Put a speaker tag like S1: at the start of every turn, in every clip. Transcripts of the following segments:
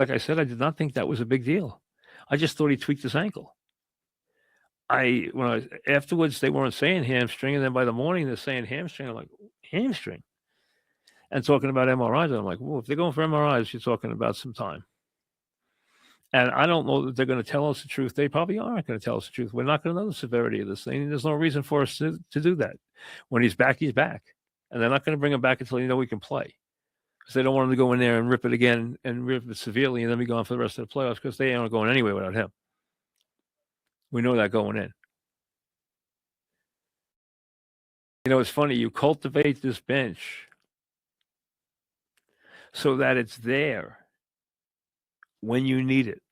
S1: Like I said, I did not think that was a big deal. I just thought he tweaked his ankle. Afterwards they weren't saying hamstring, and then by the morning they're saying hamstring. I'm like, hamstring? And talking about MRIs, I'm like, well, if they're going for MRIs, you're talking about some time. And I don't know that they're going to tell us the truth. They probably aren't going to tell us the truth. We're not going to know the severity of this thing. There's no reason for us to do that. When he's back, he's back. And they're not going to bring him back until he can play. Because they don't want him to go in there and rip it again and rip it severely and then be gone for the rest of the playoffs, because they aren't going anywhere without him. We know that going in. It's funny. You cultivate this bench so that it's there when you need it.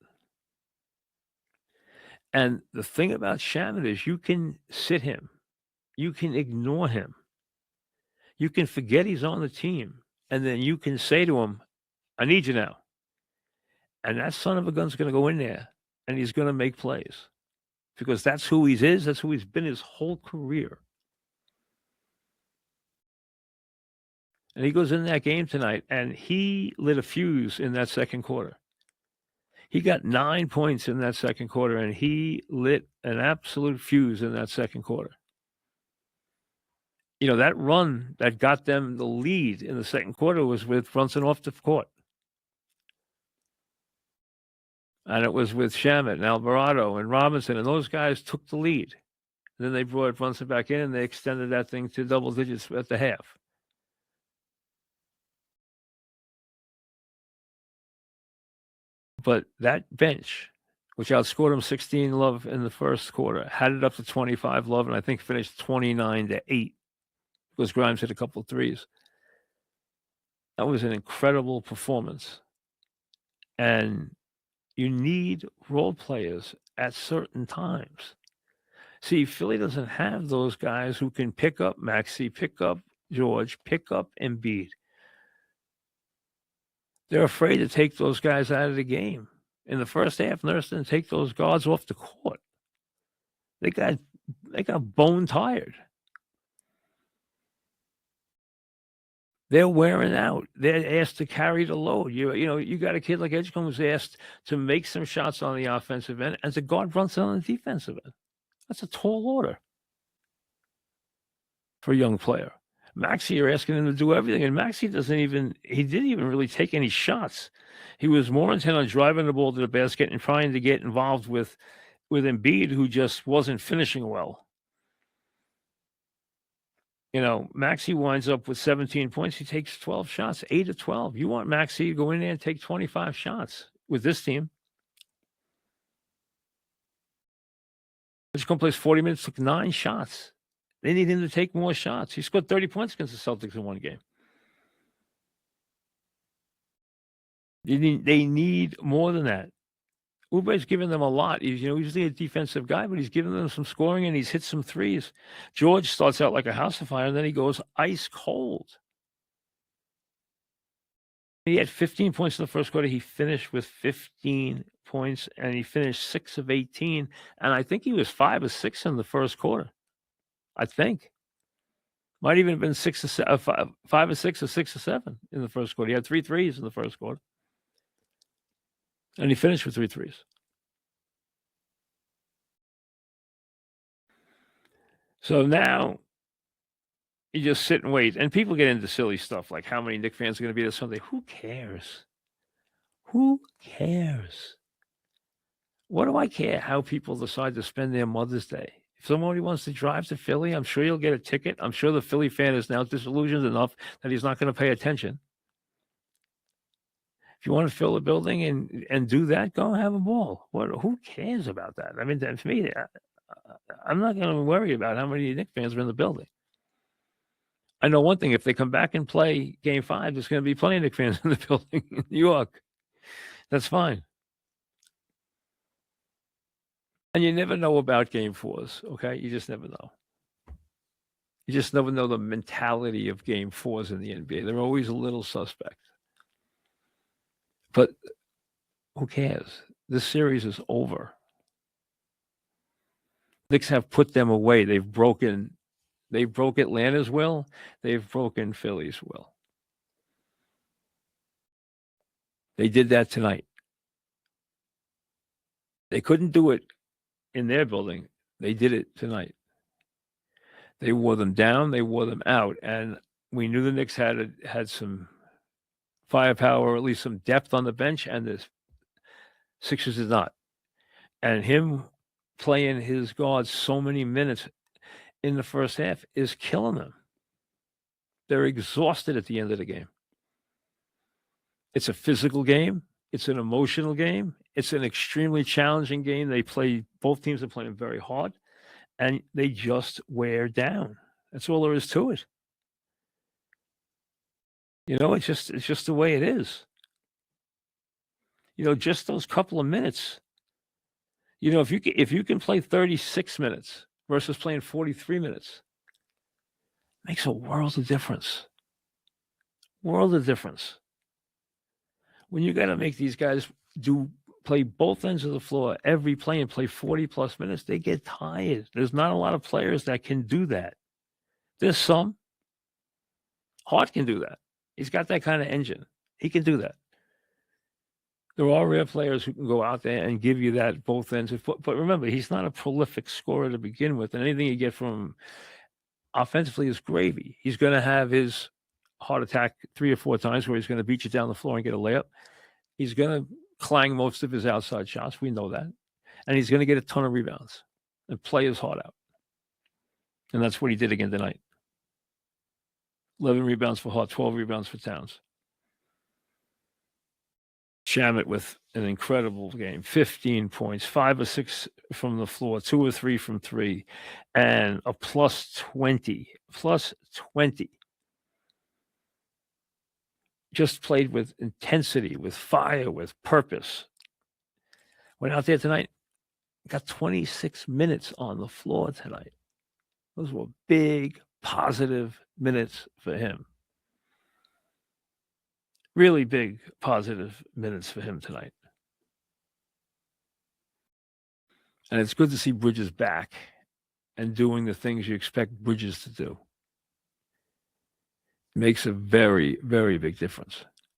S1: And the thing about Shannon is you can sit him. You can ignore him. You can forget he's on the team. And then you can say to him, I need you now. And that son of a gun's going to go in there and he's going to make plays. Because that's who he is. That's who he's been his whole career. And he goes in that game tonight and he lit a fuse in that second quarter. He got 9 points in that second quarter, and he lit an absolute fuse in that second quarter. That run that got them the lead in the second quarter was with Brunson off the court. And it was with Shamet and Alvarado and Robinson, and those guys took the lead. And then they brought Brunson back in, and they extended that thing to double digits at the half. But that bench, which outscored him 16-love in the first quarter, had it up to 25-love, and I think finished 29-8 because Grimes hit a couple of threes. That was an incredible performance. And you need role players at certain times. See, Philly doesn't have those guys who can pick up Maxey, pick up George, pick up Embiid. They're afraid to take those guys out of the game. In the first half, Nurse didn't take those guards off the court. They got bone tired. They're wearing out. They're asked to carry the load. You got a kid like Edgecombe who's asked to make some shots on the offensive end and to guard Brunson on the defensive end. That's a tall order for a young player. Maxey, you're asking him to do everything, and Maxey didn't even really take any shots. He was more intent on driving the ball to the basket and trying to get involved with Embiid, who just wasn't finishing well. Maxey winds up with 17 points. He takes 12 shots, 8 of 12. You want Maxey to go in there and take 25 shots with this team. Edgecombe plays 40 minutes, took 9 shots. They need him to take more shots. He scored 30 points against the Celtics in one game. They need more than that. Oubre's given them a lot. He's usually a defensive guy, but he's given them some scoring and he's hit some threes. George starts out like a house of fire, and then he goes ice cold. He had 15 points in the first quarter. He finished with 15 points, and he finished 6 of 18. And I think he was 5 of 6 in the first quarter. I think. Might even have been 5 or 6 or 6 or 7 in the first quarter. He had 3 threes in the first quarter. And he finished with 3 threes. So now you just sit and wait. And people get into silly stuff like how many Knicks fans are going to be there Sunday. Who cares? Who cares? What do I care how people decide to spend their Mother's Day? If somebody wants to drive to Philly, I'm sure you'll get a ticket. I'm sure the Philly fan is now disillusioned enough that he's not going to pay attention. If you want to fill a building and do that, go have a ball. Who cares about that? I mean, to me, I'm not going to worry about how many Knicks fans are in the building. I know one thing. If they come back and play Game 5, there's going to be plenty of Knicks fans in the building in New York. That's fine. And you never know about Game 4s, okay? You just never know. You just never know the mentality of Game 4s in the NBA. They're always a little suspect. But who cares? This series is over. Knicks have put them away. They broke Atlanta's will. They've broken Philly's will. They did that tonight. They couldn't do it in their building. They did it tonight. They wore them down. They wore them out. And we knew the Knicks had some firepower, or at least some depth on the bench, and the Sixers did not. And him playing his guards so many minutes in the first half is killing them. They're exhausted at the end of the game. It's a physical game. It's an emotional game. It's an extremely challenging game. Both teams are playing very hard, and they just wear down. That's all there is to it. It's just the way it is. Just those couple of minutes. If you can play 36 minutes versus playing 43 minutes, makes a world of difference. World of difference. When you got to make these guys play both ends of the floor every play and play 40+ minutes, they get tired. There's not a lot of players that can do that. There's some. Hart can do that. He's got that kind of engine. He can do that. There are rare players who can go out there and give you that both ends. But remember, he's not a prolific scorer to begin with, and anything you get from him offensively is gravy. He's going to have his heart attack 3 or 4 times where he's going to beat you down the floor and get a layup. He's going to clang most of his outside shots. We know that. And he's going to get a ton of rebounds and play his heart out. And that's what he did again tonight. 11 rebounds for Hart, 12 rebounds for Towns. Shamet with an incredible game, 15 points, 5 or 6 from the floor, 2 or 3 from 3, and a plus 20. Just played with intensity, with fire, with purpose. Went out there tonight, got 26 minutes on the floor tonight. Those were big, positive minutes for him. Really big, positive minutes for him tonight. And it's good to see Bridges back and doing the things you expect Bridges to do. It makes a very, very big difference.